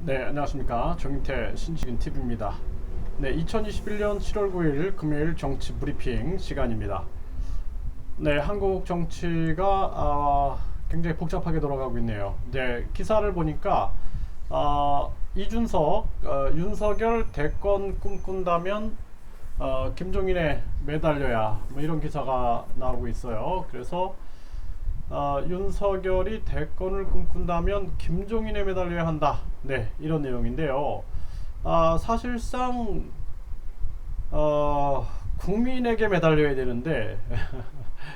네, 안녕하십니까. 정인태 신식인 TV입니다. 네, 2021년 7월 9일 금요일 정치 브리핑 시간입니다. 네, 한국 정치가 굉장히 복잡하게 돌아가고 있네요. 네, 기사를 보니까 이준석, 윤석열 대권 꿈꾼다면 김종인에 매달려야 뭐 이런 기사가 나오고 있어요. 그래서 윤석열이 대권을 꿈꾼다면 김종인에 매달려야 한다. 네, 이런 내용인데요. 사실상 국민에게 매달려야 되는데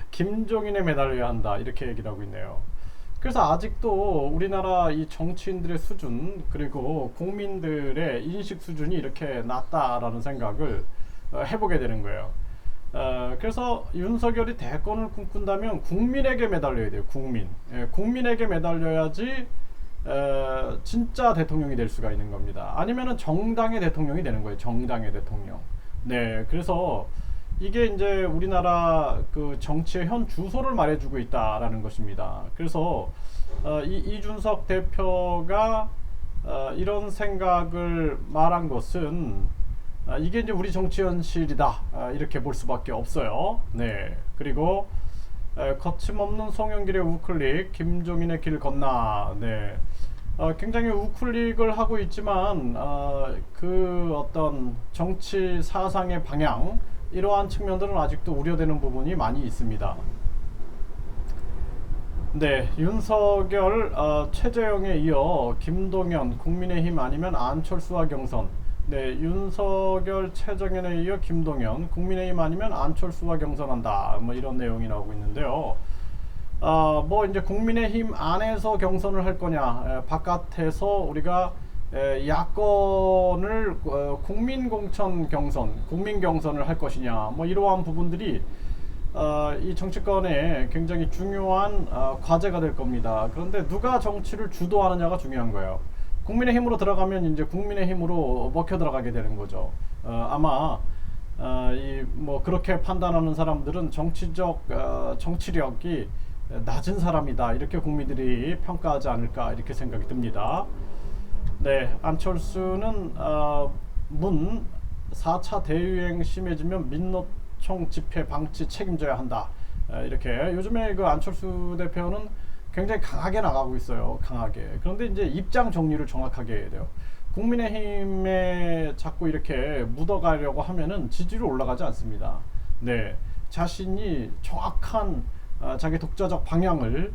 김종인에 매달려야 한다. 이렇게 얘기를 하고 있네요. 그래서 아직도 우리나라 이 정치인들의 수준 그리고 국민들의 인식 수준이 이렇게 낮다라는 생각을 해보게 되는 거예요. 그래서 윤석열이 대권을 꿈꾼다면 국민에게 매달려야 돼요. 국민에게 매달려야지 진짜 대통령이 될 수가 있는 겁니다. 아니면은 정당의 대통령이 되는 거예요. 정당의 대통령. 네, 그래서 이게 이제 우리나라 그 정치의 현 주소를 말해주고 있다라는 것입니다. 그래서 이준석 대표가 이런 생각을 말한 것은 이게 이제 우리 정치 현실이다 이렇게 볼 수밖에 없어요. 네, 그리고 거침없는 송영길의 우클릭, 김종인의 길 건너. 네, 굉장히 우클릭을 하고 있지만 그 어떤 정치 사상의 방향 이러한 측면들은 아직도 우려되는 부분이 많이 있습니다. 네, 윤석열, 최재형에 이어 김동연, 국민의힘 아니면 안철수와 경선. 네, 윤석열, 최정현에 이어 김동연, 국민의힘 아니면 안철수와 경선한다. 뭐 이런 내용이 나오고 있는데요. 뭐 이제 국민의힘 안에서 경선을 할 거냐, 바깥에서 우리가 야권을 국민공천 경선, 국민 경선을 할 것이냐, 뭐 이러한 부분들이 이 정치권에 굉장히 중요한 과제가 될 겁니다. 그런데 누가 정치를 주도하느냐가 중요한 거예요. 국민의힘으로 들어가면 이제 국민의힘으로 먹혀 들어가게 되는 거죠. 아마 뭐 그렇게 판단하는 사람들은 정치력이 낮은 사람이다 이렇게 국민들이 평가하지 않을까 이렇게 생각이 듭니다. 네, 안철수는 문 4차 대유행 심해지면 민노총 집회 방치 책임져야 한다. 이렇게 요즘에 그 안철수 대표는 굉장히 강하게 나가고 있어요. 강하게. 그런데 이제 입장 정리를 정확하게 해야 돼요. 국민의힘에 자꾸 이렇게 묻어가려고 하면은 지지율이 올라가지 않습니다. 네, 자신이 정확한 자기 독자적 방향을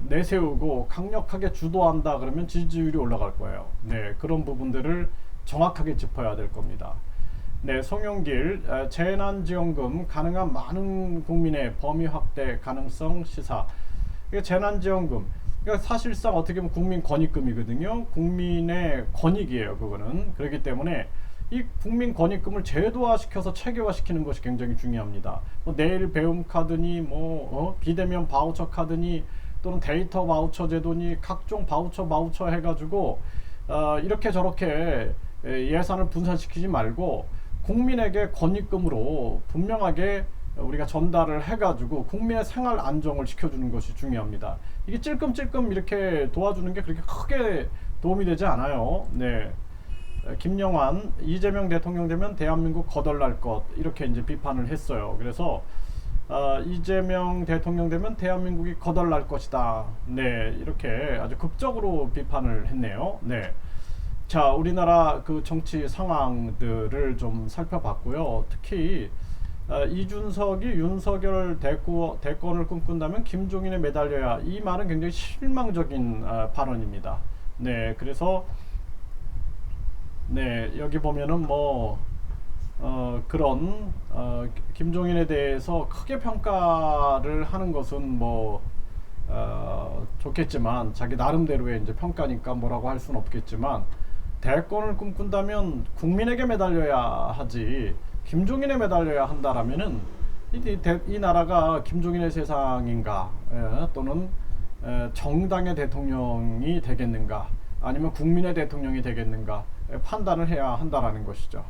내세우고 강력하게 주도한다 그러면 지지율이 올라갈 거예요. 네, 그런 부분들을 정확하게 짚어야 될 겁니다. 네, 송영길 재난지원금 가능한 많은 국민의 범위 확대 가능성 시사. 이게 재난지원금. 그러니까 사실상 어떻게 보면 국민권익금이거든요. 국민의 권익이에요, 그거는. 그렇기 때문에 이 국민권익금을 제도화시켜서 체계화시키는 것이 굉장히 중요합니다. 뭐 내일 배움카드니 뭐 비대면 바우처 카드니 또는 데이터 바우처 제도니 각종 바우처 해가지고 이렇게 저렇게 예산을 분산시키지 말고 국민에게 권익금으로 분명하게 우리가 전달을 해가지고 국민의 생활 안정을 시켜주는 것이 중요합니다. 이게 찔끔찔끔 이렇게 도와주는 게 그렇게 크게 도움이 되지 않아요. 네. 김영환, 이재명 대통령 되면 대한민국 거덜날 것 이렇게 이제 비판을 했어요. 그래서 이재명 대통령 되면 대한민국이 거덜날 것이다. 네, 이렇게 아주 극적으로 비판을 했네요. 네. 자, 우리나라 그 정치 상황들을 좀 살펴봤고요. 특히 이준석이 윤석열 대권을 꿈꾼다면 김종인에 매달려야, 이 말은 굉장히 실망적인 발언입니다. 네, 그래서 네, 여기 보면은 뭐 그런 김종인에 대해서 크게 평가를 하는 것은 뭐 좋겠지만 자기 나름대로의 이제 평가니까 뭐라고 할 수는 없겠지만 대권을 꿈꾼다면 국민에게 매달려야 하지 김종인에 매달려야 한다라면은 이 나라가 김종인의 세상인가, 또는 정당의 대통령이 되겠는가 아니면 국민의 대통령이 되겠는가 판단을 해야 한다라는 것이죠.